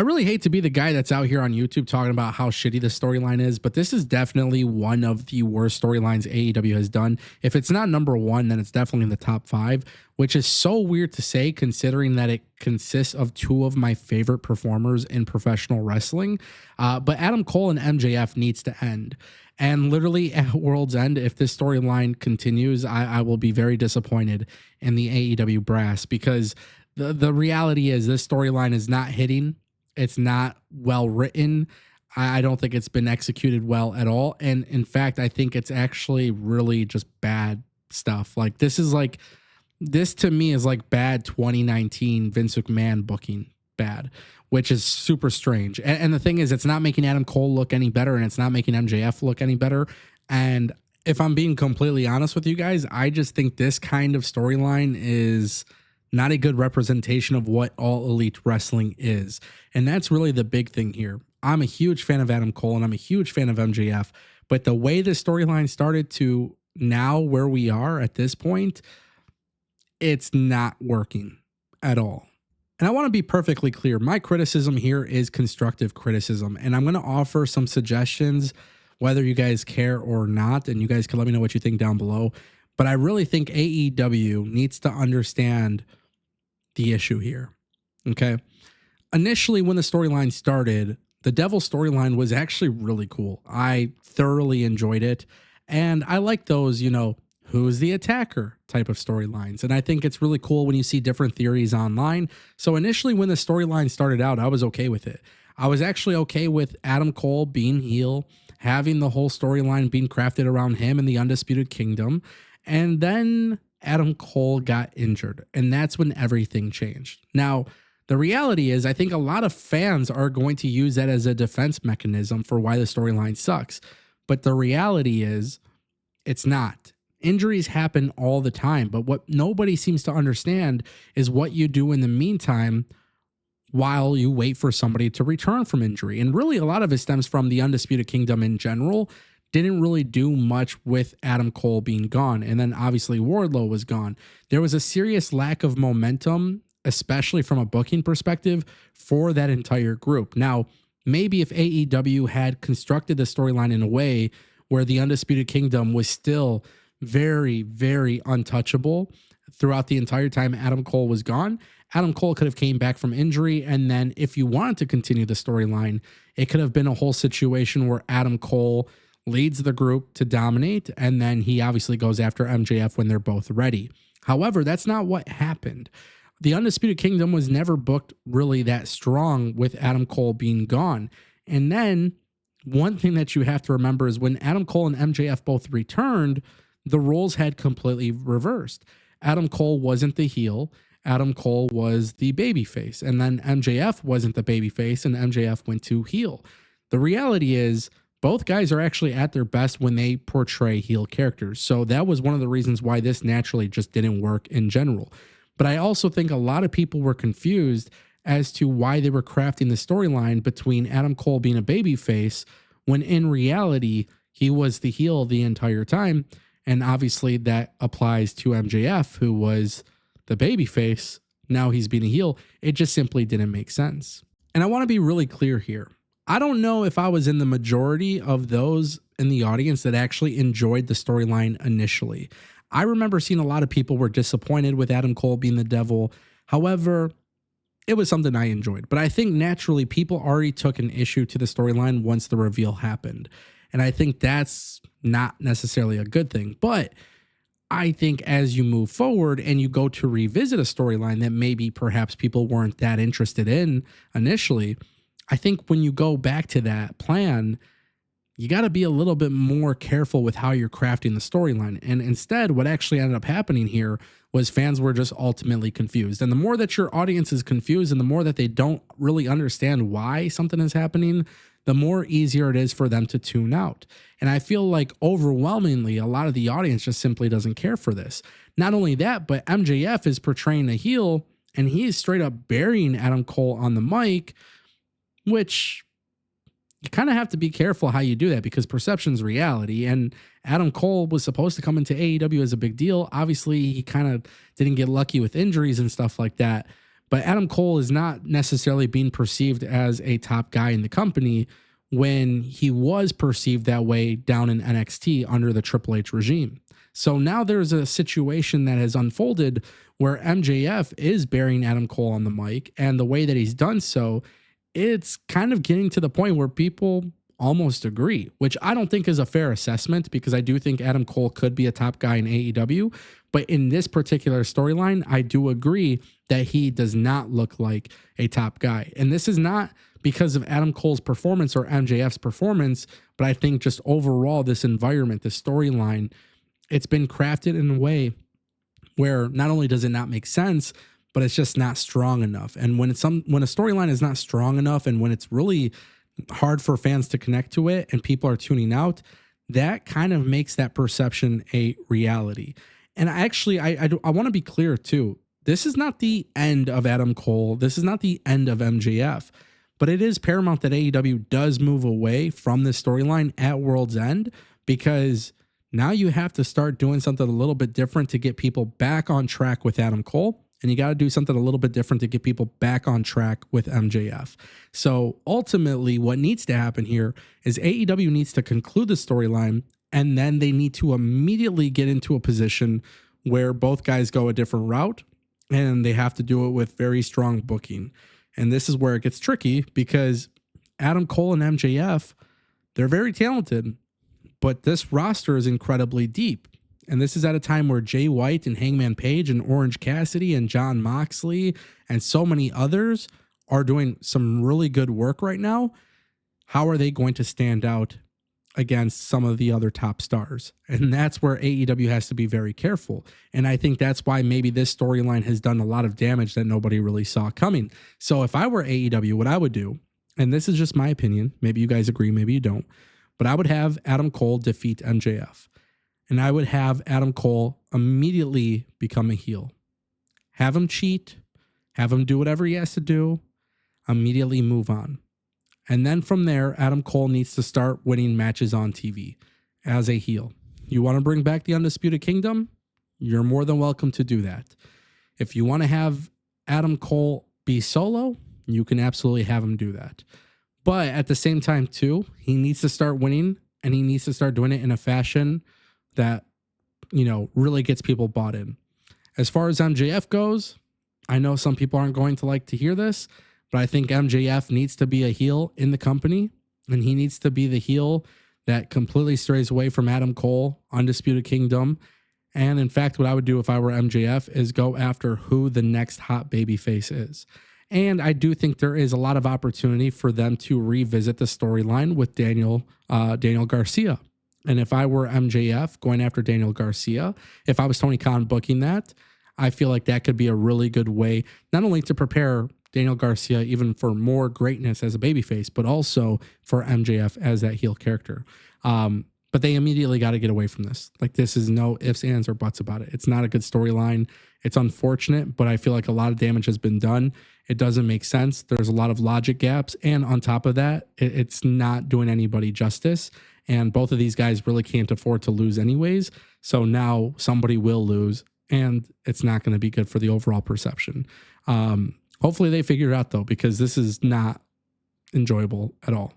I really hate to be the guy that's out here on YouTube talking about how shitty the storyline is, but this is definitely one of the worst storylines AEW has done. If it's not number one, then it's definitely in the top five, which is so weird to say considering that it consists of two of my favorite performers in professional wrestling. But Adam Cole and MJF needs to end. And literally at World's End, if this storyline continues, I will be very disappointed in the AEW brass because the reality is this storyline is not hitting. It's not well written. I don't think it's been executed well at all. And in fact, I think it's actually really just bad stuff. Like this to me is like bad 2019 Vince McMahon booking bad, which is super strange. And the thing is, it's not making Adam Cole look any better and it's not making MJF look any better. And if I'm being completely honest with you guys, I just think this kind of storyline is not a good representation of what All Elite Wrestling is. And that's really the big thing here. I'm a huge fan of Adam Cole and I'm a huge fan of MJF, but the way the storyline started to now where we are at this point, it's not working at all. And I want to be perfectly clear. My criticism here is constructive criticism, and I'm going to offer some suggestions, whether you guys care or not, and you guys can let me know what you think down below. But I really think AEW needs to understand the issue here. Okay. Initially, when the storyline started, the Devil storyline was actually really cool. I thoroughly enjoyed it. And I like those, who's the attacker type of storylines. And I think it's really cool when you see different theories online. So initially, when the storyline started out, I was okay with it. I was actually okay with Adam Cole being heel, having the whole storyline being crafted around him and the Undisputed Kingdom. And then Adam Cole got injured, and that's when everything changed. Now, the reality is I think a lot of fans are going to use that as a defense mechanism for why the storyline sucks. But the reality is it's not. Injuries happen all the time, but what nobody seems to understand is what you do in the meantime while you wait for somebody to return from injury. And really a lot of it stems from the Undisputed Kingdom in general. Didn't really do much with Adam Cole being gone. And then obviously Wardlow was gone. There was a serious lack of momentum, especially from a booking perspective, for that entire group. Now, maybe if AEW had constructed the storyline in a way where the Undisputed Kingdom was still very, very untouchable throughout the entire time Adam Cole was gone, Adam Cole could have came back from injury. And then if you wanted to continue the storyline, it could have been a whole situation where Adam Cole leads the group to dominate, and then he obviously goes after MJF when they're both ready. However, that's not what happened. The Undisputed Kingdom was never booked really that strong with Adam Cole being gone. And then one thing that you have to remember is when Adam Cole and MJF both returned, the roles had completely reversed. Adam Cole wasn't the heel. Adam Cole was the babyface. And then MJF wasn't the babyface, and MJF went to heel. The reality is both guys are actually at their best when they portray heel characters. So that was one of the reasons why this naturally just didn't work in general. But I also think a lot of people were confused as to why they were crafting the storyline between Adam Cole being a babyface when in reality, he was the heel the entire time. And obviously that applies to MJF, who was the babyface. Now he's being a heel. It just simply didn't make sense. And I want to be really clear here. I don't know if I was in the majority of those in the audience that actually enjoyed the storyline initially. I remember seeing a lot of people were disappointed with Adam Cole being the Devil. However, it was something I enjoyed. But I think naturally people already took an issue to the storyline once the reveal happened. And I think that's not necessarily a good thing. But I think as you move forward and you go to revisit a storyline that maybe perhaps people weren't that interested in initially, I think when you go back to that plan, you got to be a little bit more careful with how you're crafting the storyline. And instead, what actually ended up happening here was fans were just ultimately confused. And the more that your audience is confused and the more that they don't really understand why something is happening, the more easier it is for them to tune out. And I feel like overwhelmingly, a lot of the audience just simply doesn't care for this. Not only that, but MJF is portraying a heel and he is straight up burying Adam Cole on the mic, which you kind of have to be careful how you do that because perception's reality. And Adam Cole was supposed to come into AEW as a big deal. Obviously, he kind of didn't get lucky with injuries and stuff like that. But Adam Cole is not necessarily being perceived as a top guy in the company when he was perceived that way down in NXT under the Triple H regime. So now there's a situation that has unfolded where MJF is burying Adam Cole on the mic, and the way that he's done so, it's kind of getting to the point where people almost agree, which I don't think is a fair assessment, because I do think Adam Cole could be a top guy in AEW. But in this particular storyline, I do agree that he does not look like a top guy. And this is not because of Adam Cole's performance or MJF's performance, but I think just overall, this environment, the storyline, it's been crafted in a way where not only does it not make sense, but it's just not strong enough. And when a storyline is not strong enough, and when it's really hard for fans to connect to it and people are tuning out, that kind of makes that perception a reality. And I want to be clear too. This is not the end of Adam Cole. This is not the end of MJF, but it is paramount that AEW does move away from this storyline at World's End, because now you have to start doing something a little bit different to get people back on track with Adam Cole. And you got to do something a little bit different to get people back on track with MJF. So ultimately, what needs to happen here is AEW needs to conclude the storyline, and then they need to immediately get into a position where both guys go a different route, and they have to do it with very strong booking. And this is where it gets tricky, because Adam Cole and MJF, they're very talented, but this roster is incredibly deep. And this is at a time where Jay White and Hangman Page and Orange Cassidy and Jon Moxley and so many others are doing some really good work right now. How are they going to stand out against some of the other top stars? And that's where AEW has to be very careful. And I think that's why maybe this storyline has done a lot of damage that nobody really saw coming. So if I were AEW, what I would do, and this is just my opinion, maybe you guys agree, maybe you don't, but I would have Adam Cole defeat MJF. And I would have Adam Cole immediately become a heel. Have him cheat, have him do whatever he has to do, immediately move on. And then from there, Adam Cole needs to start winning matches on TV as a heel. You want to bring back the Undisputed Kingdom? You're more than welcome to do that. If you want to have Adam Cole be solo, you can absolutely have him do that. But at the same time, too, he needs to start winning, and he needs to start doing it in a fashion that, really gets people bought in. As far as MJF goes, I know some people aren't going to like to hear this, but I think MJF needs to be a heel in the company, and he needs to be the heel that completely strays away from Adam Cole, Undisputed Kingdom. And in fact, what I would do if I were MJF is go after who the next hot babyface is. And I do think there is a lot of opportunity for them to revisit the storyline with Daniel Garcia. And if I were MJF going after Daniel Garcia, if I was Tony Khan booking that, I feel like that could be a really good way, not only to prepare Daniel Garcia even for more greatness as a babyface, but also for MJF as that heel character. But they immediately got to get away from this. Like, this is no ifs, ands, or buts about it. It's not a good storyline. It's unfortunate, but I feel like a lot of damage has been done. It doesn't make sense. There's a lot of logic gaps. And on top of that, it's not doing anybody justice. And both of these guys really can't afford to lose anyways. So now somebody will lose, and it's not going to be good for the overall perception. Hopefully they figure it out, though, because this is not enjoyable at all.